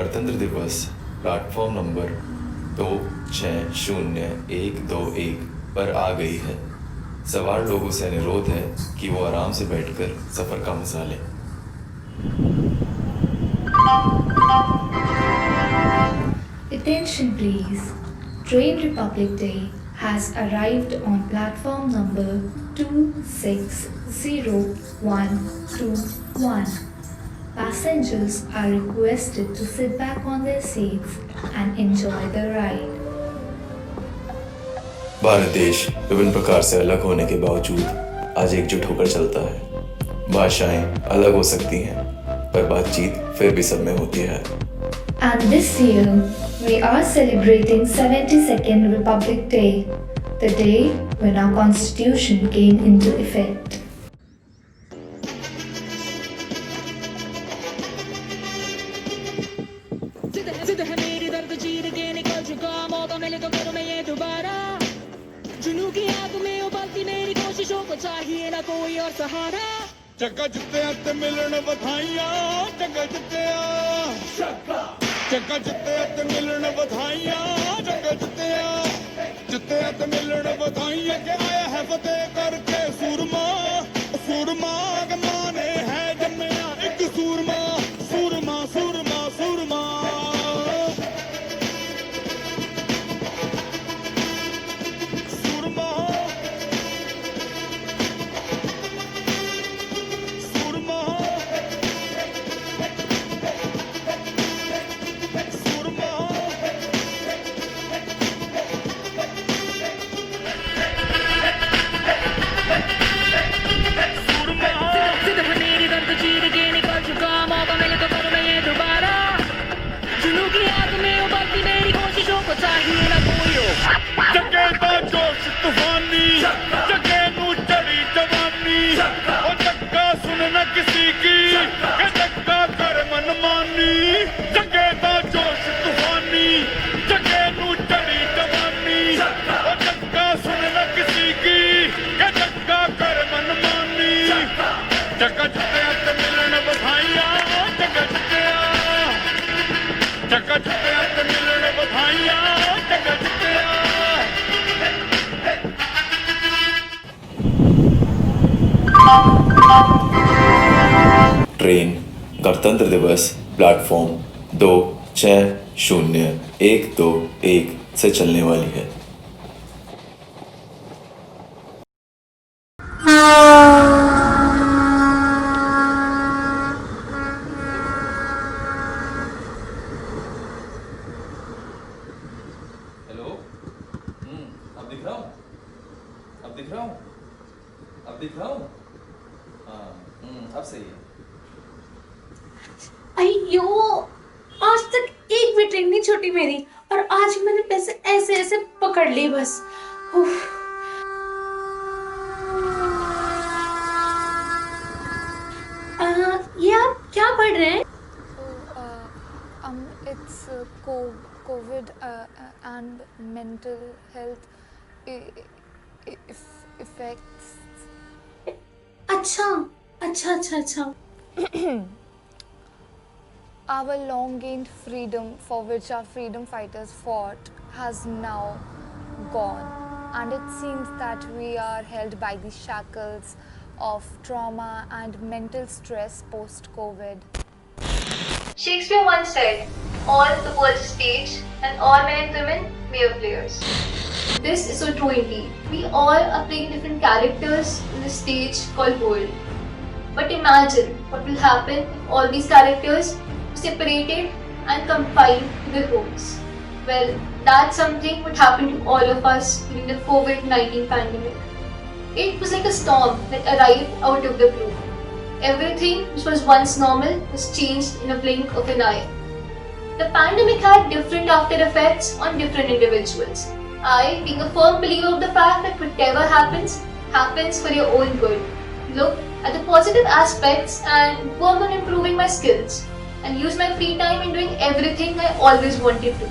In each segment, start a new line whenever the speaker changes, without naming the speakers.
गणतंत्र दिवस platform number 260121 पर आ गई है। सवार लोगों से अनुरोध है कि वो आराम से बैठकर सफ़र का मजा लें।
Attention please. Train Republic Day has arrived on platform number 260121. Passengers are requested to sit back on their seats and enjoy the ride.
Bharat देश विभिन्न प्रकार से अलग होने के बावजूद आज एकजुट होकर चलता है। भाषाएं अलग हो सकती हैं, पर बातचीत फिर भी सब में होती है।
And this year, we are celebrating 72nd Republic Day, the day when our Constitution came into effect.
जिद है मेरी दर्द चीर के निकल चुका, मौका मिले तो करूं मैं ये दोबारा। जुनू की आग में उबलती मेरी कोशिशों को चाहिए ना कोई और सहारा।
चक्का जित्तिया ते मिलन बधाइयां, चक्का जित्तिया ते मिलन बधाइयां, चक्का जित्तिया ते मिलन बधाइयां के आया है फतेह करके सूरमा। सूरमा माने है जम्मिया एक सूरमा, सूरमा सूरमा सूरमा। सूरमा सूरमा सूरमा।
जिद है मेरी दर्द चीर के निकल चुका, मौका मिले तो करूं मैं ये दोबारा। जुनू की आग में उबलती मेरी कोशिशों को चाहिए ना कोई और।
जगे दा जोश तूफानी, जगे नू चढ़ी जवानी। ओ जग्गा सुन न किसी की, के जग्गा कर मनमानी। जगे दा जोश तूफानी, जगे नू चढ़ी जवानी। ओ जग्गा सुन न किसी की, के जग्गा कर मनमानी। जग्गा जित्तिया ते मिलन बधाइयां, जग्गा जित्तिया ते मिलन बधाइयां, जग्गा जित्तिया।
ट्रेन गणतंत्र दिवस प्लेटफॉर्म 260121 से चलने वाली है। हेलो, अब दिख रहा हूँ? अब दिख रहा हूँ? अब दिख रहा हूँ? हाँ, अब सही है।
अयो, आज तक एक भी ट्रेन नहीं छूटी मेरी, और आज मैंने पैसे ऐसे ऐसे पकड़ लिए बस। उफ। ये आप क्या पढ़ रहे हैं?
It's COVID and mental health effects.
अच्छा अच्छा अच्छा अच्छा।
Our long-gained freedom, for which our freedom fighters fought, has now gone, and it seems that we are held by the shackles of trauma and mental stress post-COVID.
Shakespeare once said, "All the world's a stage, and all men and women mere players." This is so true indeed. We all are playing different characters in the stage called world. But imagine what will happen if all these characters are separated and confined to their homes. Well, that something would happen to all of us during the COVID-19 pandemic. It was like a storm that arrived out of the blue. Everything which was once normal was changed in a blink of an eye. The pandemic had different after effects on different individuals. I, being a firm believer of the fact that whatever happens, happens for your own good, look at the positive aspects and work on improving my skills and use my free time in doing everything I always wanted to.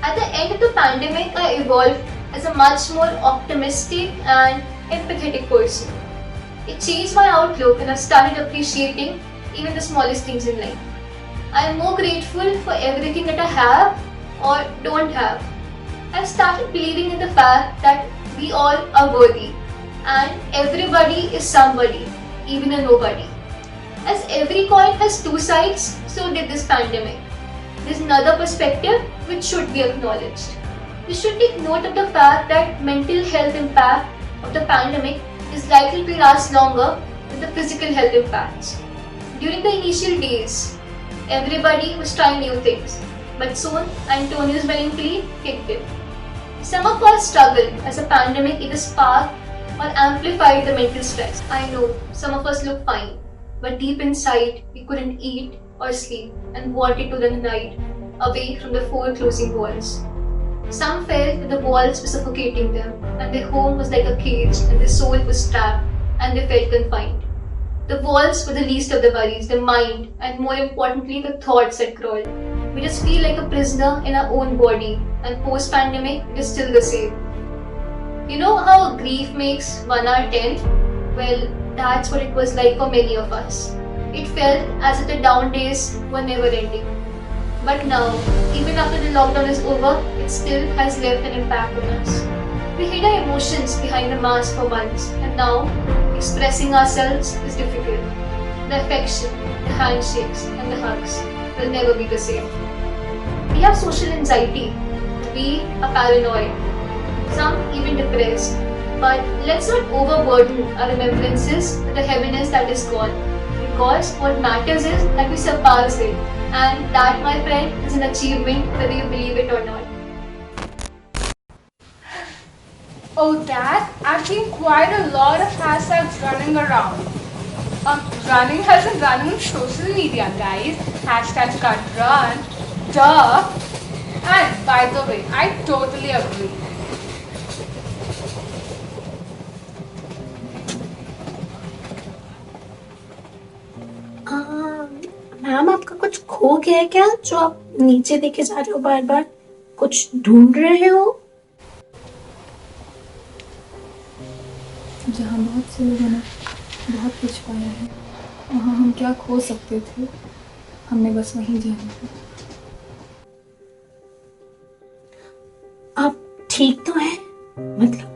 At the end of the pandemic, I evolved as a much more optimistic and empathetic person. It changed my outlook and I started appreciating even the smallest things in life. I am more grateful for everything that I have or don't have. I started believing in the fact that we all are worthy and everybody is somebody, even a nobody. As every coin has two sides, so did this pandemic. There's another perspective which should be acknowledged. We should take note of the fact that mental health impact of the pandemic is likely to last longer than the physical health impacts. During the initial days, everybody was trying new things, but soon Antonio's melancholy kicked in. Some of us struggled as the pandemic either sparked or amplified the mental stress. I know some of us look fine, but deep inside we couldn't eat or sleep and wanted to run night away from the four closing walls. Some felt that the walls were suffocating them and their home was like a cage and their soul was trapped and they felt confined. The walls were the least of the worries, the mind, and more importantly the thoughts that crawled. We just feel like a prisoner in our own body, and post-pandemic it is still the same. You know how grief makes 1 hour 10? Well, that's what it was like for many of us. It felt as if the down days were never ending. But now, even after the lockdown is over, it still has left an impact on us. We hid our emotions behind the mask for months, and now expressing ourselves is difficult. The affection, the handshakes, and the hugs will never be the same. We have social anxiety. We are paranoid. Some even depressed. But let's not overburden our remembrances with the heaviness that is gone. Because what matters is that we surpass it. And that, my friend, is an achievement whether you believe it or not.
Oh, Dad, I've seen quite a lot of hashtags running around. Running as in running on social media, guys. Hashtag got run. Duh. And by the way, I totally agree.
Ma'am, आपका कुछ खो गया है क्या जो आप नीचे देखे जा रहे हो बार बार? कुछ ढूंढ रहे हो?
जहाँ बहुत से लोगों ने बहुत कुछ पाया है, वहाँ हम क्या खो सकते थे, हमने बस वहीं जाना था।
आप ठीक तो हैं? मतलब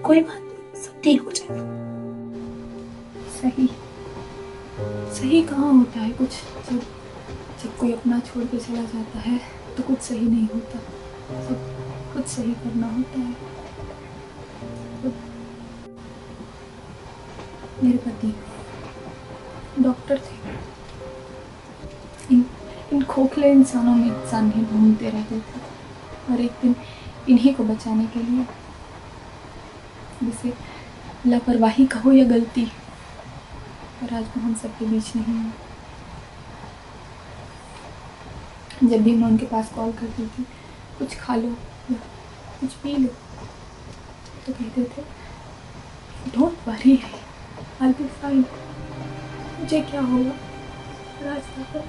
कोई बात नहीं, सब ठीक हो जाएगा।
सही सही कहाँ होता है कुछ? जब कोई अपना छोड़ के चला जाता है तो कुछ सही नहीं होता, सब कुछ सही करना होता है। मेरे पति डॉक्टर थे, इन खोखले इंसानों में इंसान भी ढूंढते रहते थे और एक दिन इन्हीं को बचाने के लिए, जिसे लापरवाही कहो या गलती, पर आज वो हम सबके बीच नहीं है। जब भी मैं उनके पास कॉल करती थी, कुछ खा लो या कुछ पी लो, तो कहते थे don't worry, I'll be fine, मुझे क्या होगा। रास्ता पर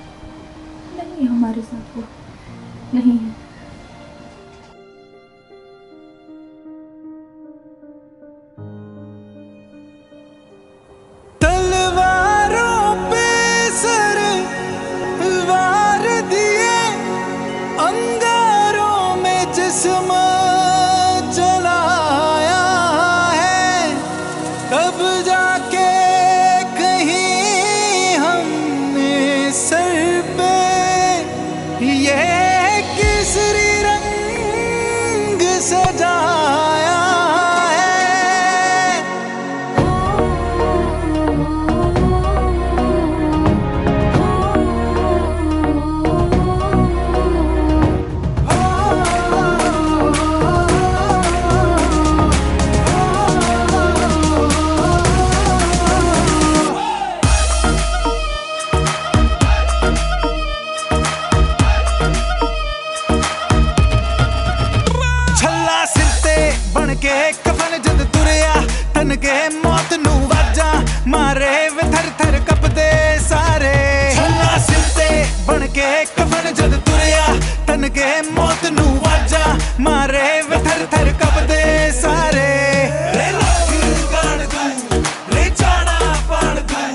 नहीं, हमारे साथ वो नहीं है।
तलवारों पे सर वार दिए, अंगारों में जिस्म जलाया है, तब जाके कहीं हमने सर पे ये केसरी रंग सजाया है। छल्ला सिर ते बन के कफन जद तुरया, तन के मौत नू वाजा मारे वे थर थर कपदे सारे। छल्ला सिर ते बन के कफन जद तुरया, तन के मौत नू वाजा मारे वे थर थर कपदे सारे। रे लाठी गाड़ दूं, रे जाना पाड़ दूं,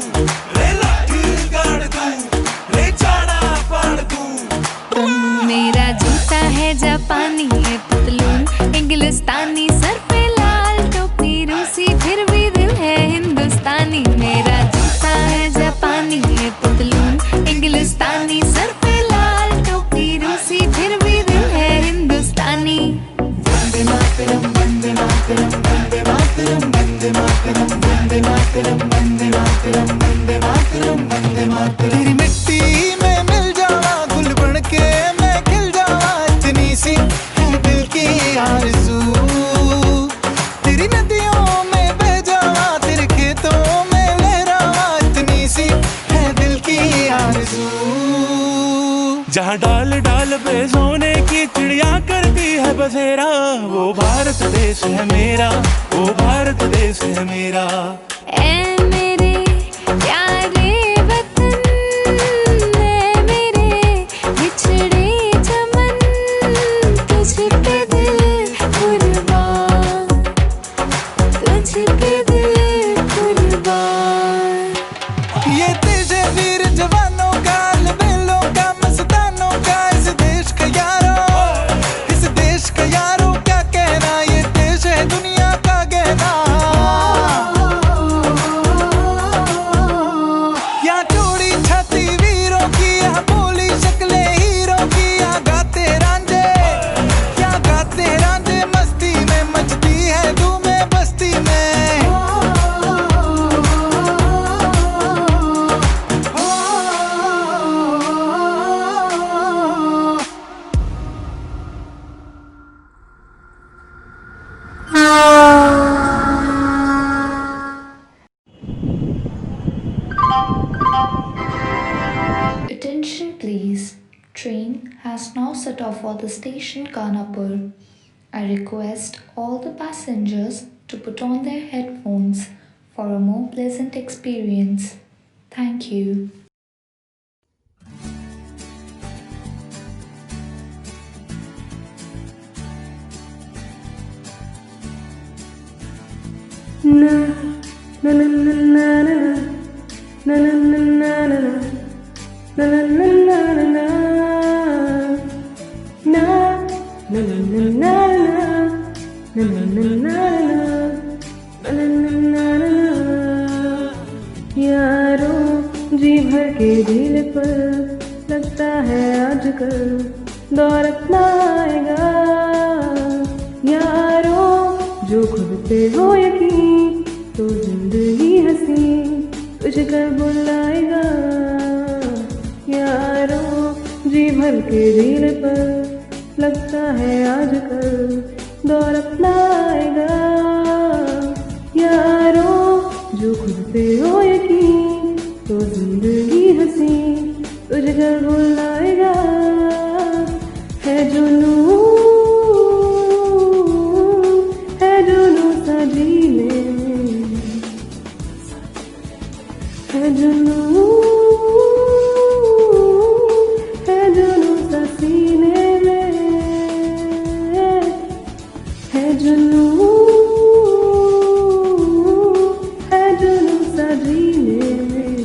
रे लाठी गाड़ दूं, रे जाना जहाँ डाल डाल पे सोने की चिड़िया करती है बसेरा, वो भारत देश है मेरा, वो भारत देश है मेरा।
ऐ मेरे प्यारे वतन, ऐ मेरे बिछड़े चमन, तुझ पे दिल कुर्बान, तुझ पे दिल कुर्बान।
ये देश है वीर जवानों का, अलबेलों का, मस्तानों का, इस देश का यारो, इस देश का यारो क्या कहना, ये देश है दुनिया का गहना। यहाँ चोरी छाती वीरों की, यहाँ बोली शक्लें हीरों की, यहाँ गाते रांझे, यहाँ गाते रांझे मस्ती में, मचती है धूमें बस्ती में।
Attention please. Train has now set off for the station Kanapur. I request all the passengers to put on their headphones for a more pleasant experience. Thank you.
यारो जी भर के दिल पर लगता है आजकल दौर अपना आएगा। यारो जो खुद पे हो यकीन तो जिंदगी हंसी तुझको बुलाएगा। यारो जी भर के दिल पर लगता है आजकल दौर अपना आएगा। यारो जो खुद पे हो यकीन तो जिंदगी हंसी तुझको बुलाएगा। है जुनून सा जीने में, है जुनून सा सीने में, है जुनून सा जीने में,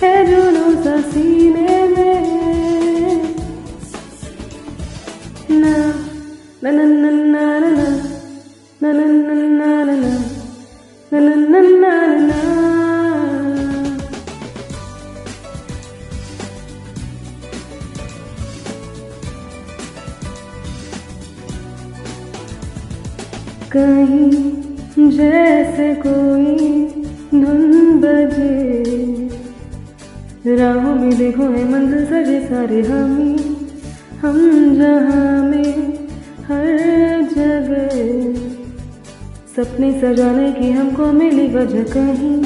है जुनून सा सीने में। ना ना ना ना ना ना ना ना ना ना ना ना ना ना ना। कहीं जैसे कोई धुन बजे, राहों में देखो है मंजिल सजे सारे हम जहाँ में हर जगह सपने सजाने की हमको मिली वजह। कहीं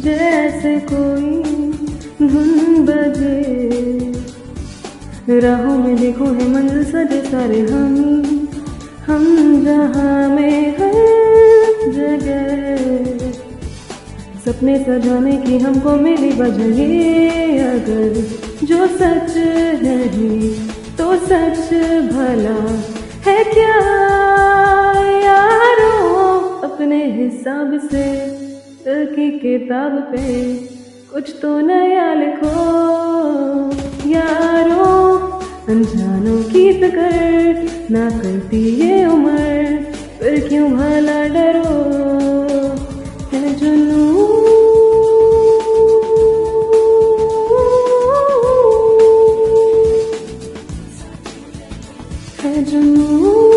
जैसे कोई धुन बजे, राहों में देखो है मंजिल सजे सारे हम जहाँ में हर जगह सपने सजाने की हमको मिली वजह। ये अगर जो सच नहीं तो सच भला है क्या यारो। अपने हिसाब से दिल की किताब पे कुछ तो नया लिखो यारो। अनजानों की फिक्र ना करती ये उम्र, फिर क्यों भला डरो। है जुनून, है जुनून,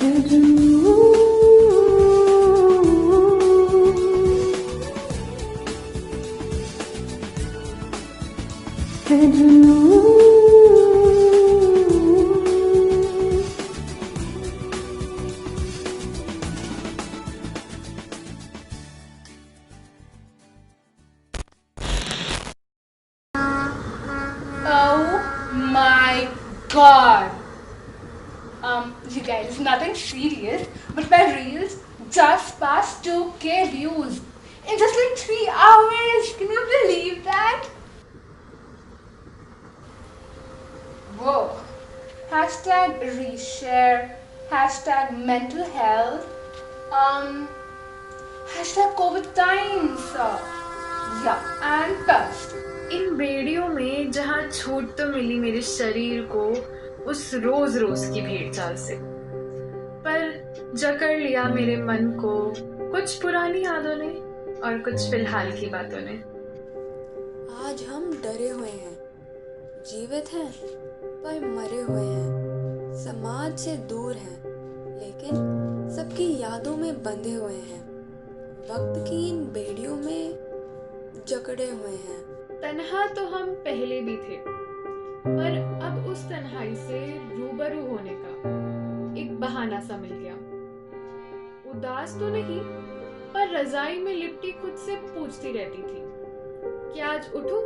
है जुनून, है जुनून।
You guys, nothing serious, but my reels just passed 2K views in just like 3 hours. Can you believe that? Whoa. Hashtag reshare, hashtag mental health, hashtag COVID times, yeah, and bust.
इन बेड़ियों में जहाँ छूट तो मिली मेरे शरीर को उस रोज रोज की भेड़ चाल से, पर जकड़ लिया मेरे मन को कुछ पुरानी यादों ने और कुछ फिलहाल की बातों ने।
आज हम डरे हुए हैं, जीवित हैं पर मरे हुए हैं, समाज से दूर हैं लेकिन सबकी यादों में बंधे हुए हैं, वक्त की इन बेड़ियों में जकड़े हुए हैं।
तन्हा तो हम पहले भी थे, पर अब उस तन्हाई से रूबरू होने का एक बहाना सा मिल गया। उदास तो नहीं, पर रजाई में लिपटी खुद से पूछती रहती थी कि आज उठूं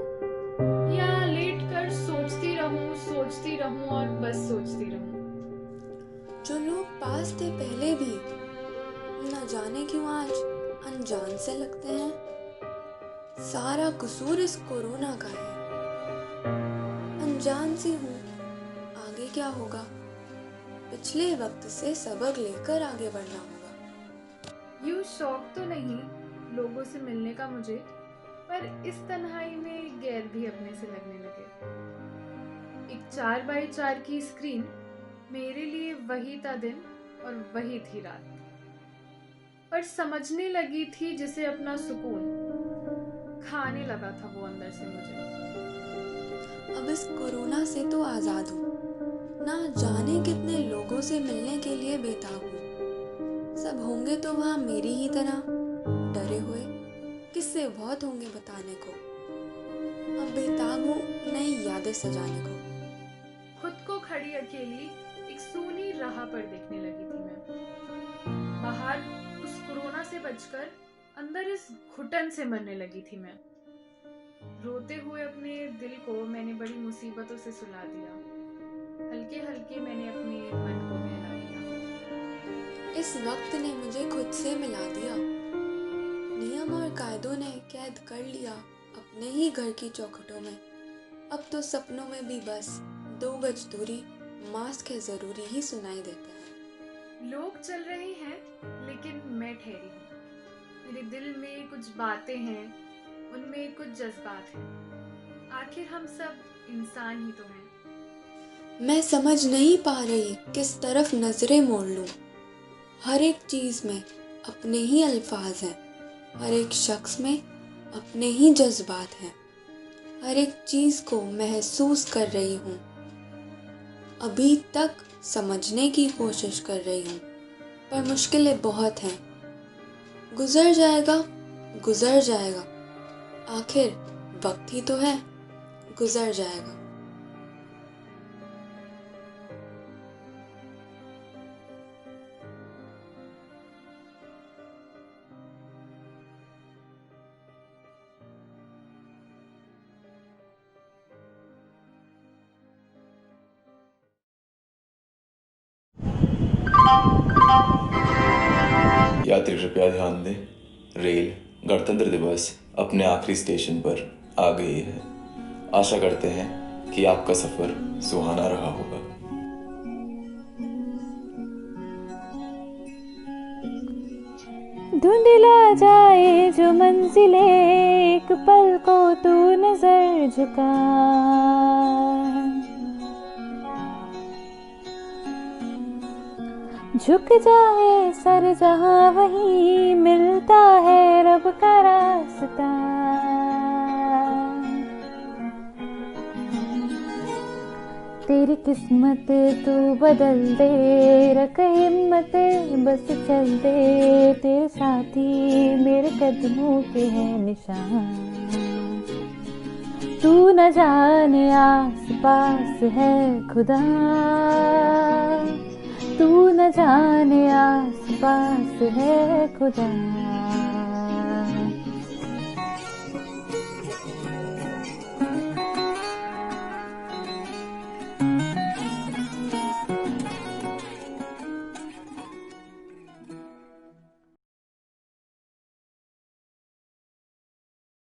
या लेट कर सोचती रहूं और बस सोचती रहूं।
जो लोग पास थे पहले भी, न जाने क्यों आज अनजान से लगते हैं। सारा कसूर इस कोरोना का है। अनजान सी हूँ, आगे क्या होगा? पिछले वक्त से सबक लेकर आगे बढ़ना होगा।
यूं शौक तो नहीं लोगों से मिलने का मुझे, पर इस तन्हाई में गैर भी अपने से लगने लगे। एक 4x4 की स्क्रीन मेरे लिए वही था दिन और वही थी रात, पर समझने लगी थी जिसे अपना सुकून, खाने लगा था वो अंदर से मुझे।
अब इस कोरोना से तो आजाद हूँ, ना जाने कितने लोगों से मिलने के लिए बेताब हूँ। सब होंगे तो वहाँ मेरी ही तरह डरे हुए, किस्से बहुत होंगे बताने को। अब बेताब हूँ नई यादें सजाने को।
खुद को खड़ी अकेली एक सूनी राह पर देखने लगी थी मैं। बाहर उस कोरोना से बचकर अंदर इस घुटन से मरने लगी थी मैं। रोते हुए अपने दिल को मैंने बड़ी मुसीबतों से सुला दिया। हल्के हल्के मैंने अपने मन को बहला दिया।
इस वक्त ने मुझे खुद से मिला दिया। नियम और कायदों ने कैद कर लिया अपने ही घर की चौखटों में। अब तो सपनों में भी बस 2 गज दूरी, मास्क है जरूरी ही सुनाई देता है।
लोग चल रहे हैं लेकिन मैं ठहरी हूँ। मेरे दिल में कुछ बातें हैं, उनमें कुछ जज्बात हैं। आखिर हम सब इंसान ही तो हैं।
मैं समझ नहीं पा रही किस तरफ नजरें मोड़ लूं। हर एक चीज में अपने ही अल्फाज हैं, हर एक शख्स में अपने ही जज्बात हैं। हर एक चीज को महसूस कर रही हूँ। अभी तक समझने की कोशिश कर रही हूँ, पर मुश्किलें बहुत हैं। गुजर जाएगा, गुजर जाएगा, आखिर वक्त ही तो है, गुजर जाएगा।
यात्री कृपया ध्यान दें, रेल गणतंत्र दिवस अपने आखिरी स्टेशन पर आ गई है। आशा करते हैं कि आपका सफर सुहाना रहा होगा।
धुंधला जाए जो मंजिले, एक पल को तू नजर झुका। झुक जाए सर जहां वहीं मिलता है रब का रास्ता। तेरी किस्मत तू बदल दे, रख हिम्मत बस चल दे। तेरे साथी मेरे कदमों के हैं निशान। तू न जाने आस पास है खुदा, तू न जाने आस पास है खुदा।